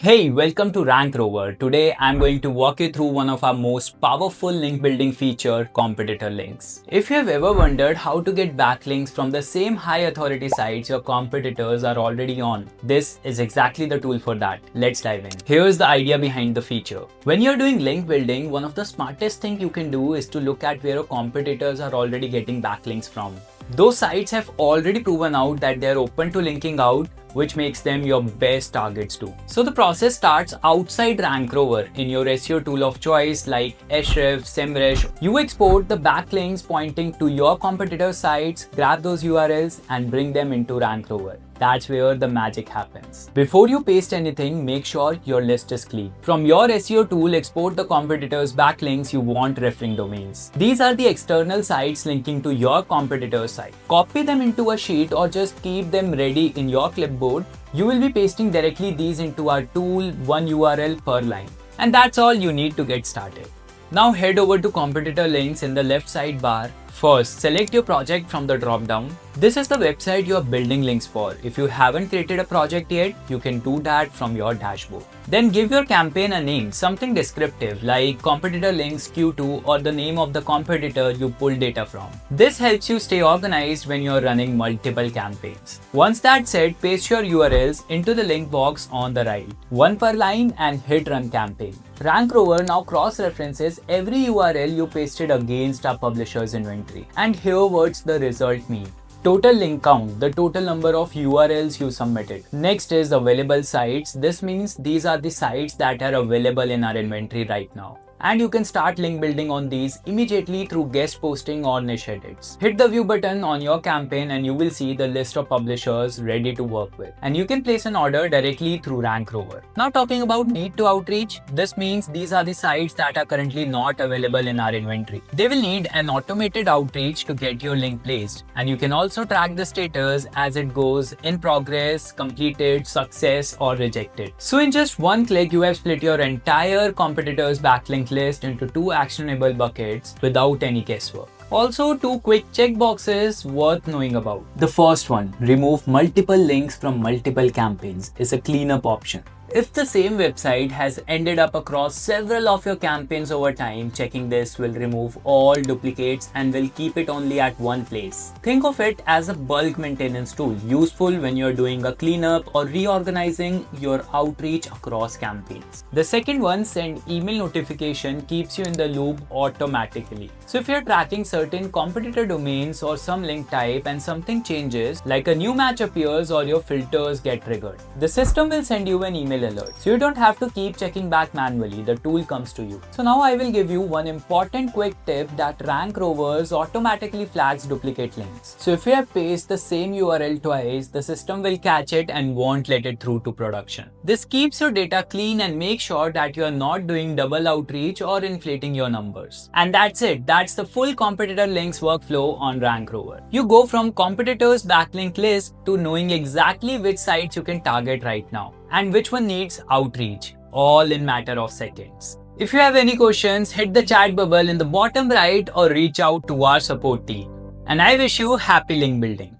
Hey, welcome to RankRover. Today I'm going to walk you through one of our most powerful link building feature, competitor links. If you have ever wondered how to get backlinks from the same high authority sites your competitors are already on, this is exactly the tool for that. Let's dive in. Here's the idea behind the feature. When you're doing link building, one of the smartest things you can do is to look at where your competitors are already getting backlinks from. Those sites have already proven out that they're open to linking out, which makes them your best targets too. So the process starts outside RankRover in your SEO tool of choice like Ahrefs, Semrush. You export the backlinks pointing to your competitor sites, grab those URLs and bring them into RankRover. That's where the magic happens. Before you paste anything, make sure your list is clean. From your SEO tool, export the competitors' backlinks you want referring domains. These are the external sites linking to your competitor's site. Copy them into a sheet or just keep them ready in your clipboard. You will be pasting directly these into our tool, one URL per line. And that's all you need to get started. Now head over to competitor links in the left sidebar. First, select your project from the drop-down. This is the website you are building links for. If you haven't created a project yet, you can do that from your dashboard. Then give your campaign a name, something descriptive like competitor links Q2 or the name of the competitor you pull data from. This helps you stay organized when you're running multiple campaigns. Once that's set, paste your URLs into the link box on the right, one per line, and hit run campaign. RankRover now cross-references every URL you pasted against our publisher's inventory. And here what's the result mean. Total link count, the total number of URLs you submitted. Next is available sites. This means these are the sites that are available in our inventory right now. And you can start link building on these immediately through guest posting or niche edits. Hit the view button on your campaign and you will see the list of publishers ready to work with. And you can place an order directly through RankRover. Now talking about need to outreach, this means these are the sites that are currently not available in our inventory. They will need an automated outreach to get your link placed. And you can also track the status as it goes in progress, completed, success, or rejected. So in just one click, you have split your entire competitor's backlink list into two actionable buckets without any guesswork. Also, two quick checkboxes worth knowing about. The first one, remove multiple links from multiple campaigns, is a cleanup option. If the same website has ended up across several of your campaigns over time, checking this will remove all duplicates and will keep it only at one place. Think of it as a bulk maintenance tool, useful when you're doing a cleanup or reorganizing your outreach across campaigns. The second one, send email notification, keeps you in the loop automatically. So if you're tracking certain competitor domains or some link type and something changes, like a new match appears or your filters get triggered, the system will send you an email alert. So you don't have to keep checking back manually, the tool comes to you. So now I will give you one important quick tip that RankRovers automatically flags duplicate links. So if you have pasted the same URL twice, the system will catch it and won't let it through to production. This keeps your data clean and makes sure that you are not doing double outreach or inflating your numbers. And that's it. That's the full competitor links workflow on RankRover. You go from competitors' backlink list to knowing exactly which sites you can target right now and which one needs outreach, all in matter of seconds. If you have any questions, hit the chat bubble in the bottom right or reach out to our support team. And I wish you happy link building.